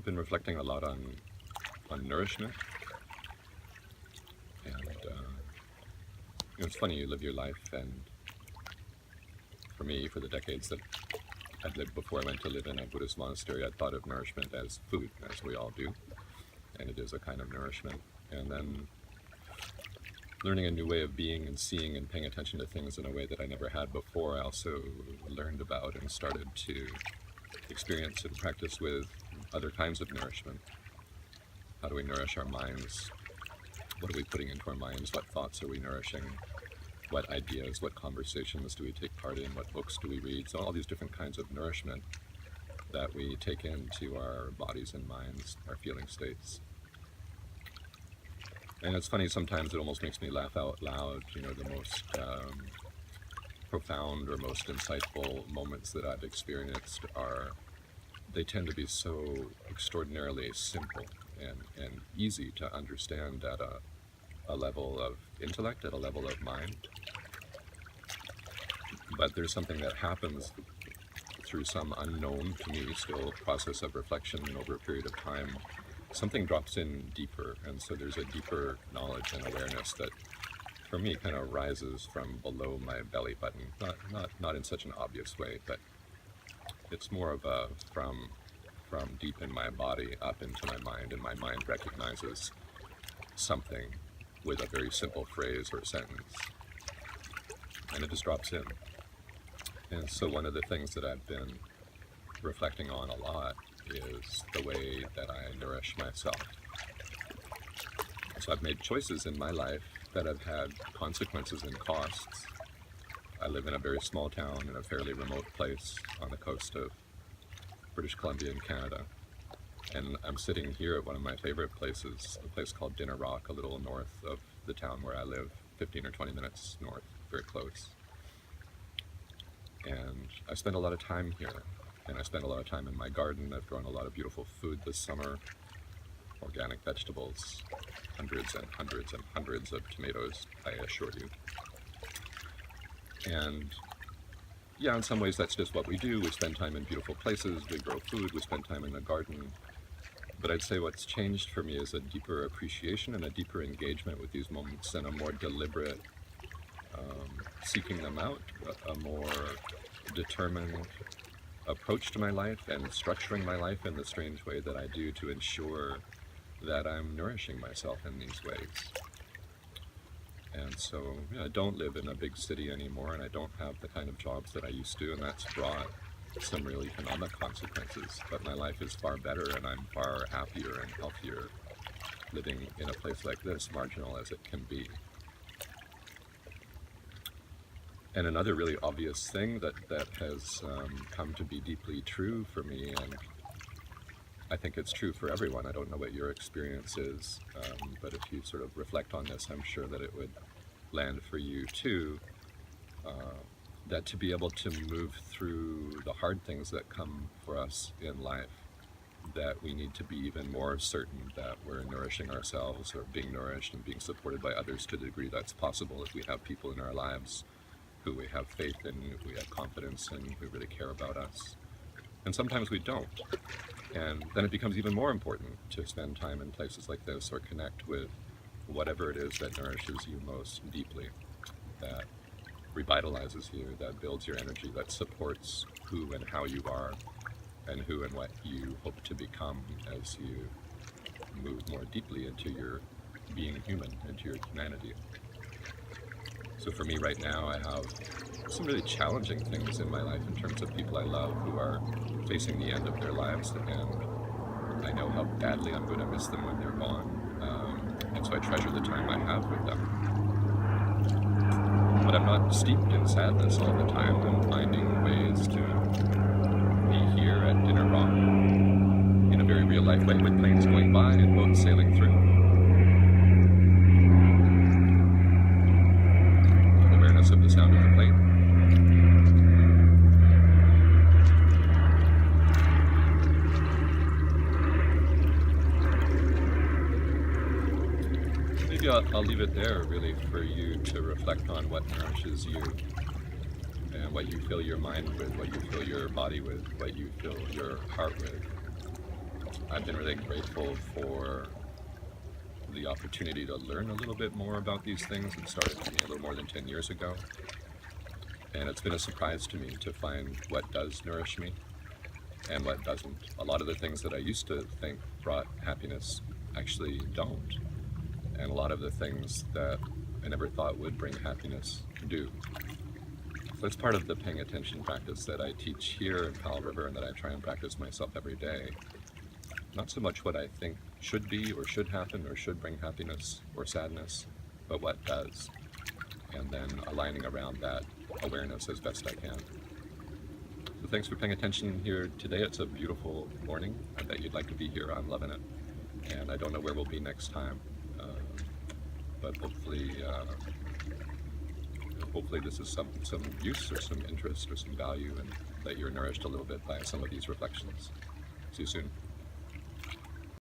been reflecting a lot on nourishment, and it's funny, you live your life, and for me, for the decades that I'd lived before I went to live in a Buddhist monastery, I thought of nourishment as food, as we all do, and it is a kind of nourishment. And then learning a new way of being and seeing and paying attention to things in a way that I never had before, I also learned about and started to experience and practice with other kinds of nourishment. How do we nourish our minds? What are we putting into our minds? What thoughts are we nourishing? What ideas, what conversations do we take part in? What books do we read? So all these different kinds of nourishment that we take into our bodies and minds, our feeling states. And it's funny, sometimes it almost makes me laugh out loud. The most profound or most insightful moments that I've experienced they tend to be so extraordinarily simple and easy to understand at a level of intellect, at a level of mind. But there's something that happens through some unknown, to me still, process of reflection over a period of time. Something drops in deeper, and so there's a deeper knowledge and awareness that, for me, kind of rises from below my belly button. Not in such an obvious way, but it's more of a from deep in my body up into my mind, and my mind recognizes something with a very simple phrase or sentence, and it just drops in. And so one of the things that I've been reflecting on a lot is the way that I nourish myself. So I've made choices in my life that have had consequences and costs. I live in a very small town in a fairly remote place on the coast of British Columbia in Canada. And I'm sitting here at one of my favorite places, a place called Dinner Rock, a little north of the town where I live, 15 or 20 minutes north, very close. And I spend a lot of time here, and I spend a lot of time in my garden. I've grown a lot of beautiful food this summer, organic vegetables, hundreds and hundreds and hundreds of tomatoes, I assure you. And yeah, in some ways that's just what we do. We spend time in beautiful places, we grow food, we spend time in the garden. But I'd say what's changed for me is a deeper appreciation and a deeper engagement with these moments, and a more deliberate seeking them out, a more determined approach to my life, and structuring my life in the strange way that I do to ensure that I'm nourishing myself in these ways. And so I don't live in a big city anymore, and I don't have the kind of jobs that I used to, and that's brought some real economic consequences. But my life is far better, and I'm far happier and healthier living in a place like this, marginal as it can be. And another really obvious thing that has come to be deeply true for me, and I think it's true for everyone, I don't know what your experience is, but if you sort of reflect on this, I'm sure that it would land for you too, that to be able to move through the hard things that come for us in life, that we need to be even more certain that we're nourishing ourselves, or being nourished and being supported by others to the degree that's possible, if we have people in our lives who we have faith in, who we have confidence in, who really care about us. And sometimes we don't. And then it becomes even more important to spend time in places like this, or connect with whatever it is that nourishes you most deeply, that revitalizes you, that builds your energy, that supports who and how you are, and who and what you hope to become as you move more deeply into your being human, into your humanity. So for me right now, I have some really challenging things in my life in terms of people I love who are facing the end of their lives, and I know how badly I'm going to miss them when they're gone, and so I treasure the time I have with them. But I'm not steeped in sadness all the time. I'm finding ways to be here at Dinner Rock in a very real life way, with planes going by and boats sailing through. Awareness of the sound of the plane. Maybe I'll leave it there, really, for you to reflect on what nourishes you, and what you fill your mind with, what you fill your body with, what you fill your heart with. I've been really grateful for the opportunity to learn a little bit more about these things. It started for me a little more than 10 years ago. And it's been a surprise to me to find what does nourish me and what doesn't. A lot of the things that I used to think brought happiness actually don't. And a lot of the things that I never thought would bring happiness do. So it's part of the paying attention practice that I teach here in Powell River and that I try and practice myself every day. Not so much what I think should be or should happen or should bring happiness or sadness, but what does. And then aligning around that awareness as best I can. So thanks for paying attention here today. It's a beautiful morning. I bet you'd like to be here. I'm loving it. And I don't know where we'll be next time, but hopefully this is some use or some interest or some value, and that you're nourished a little bit by some of these reflections. See you soon.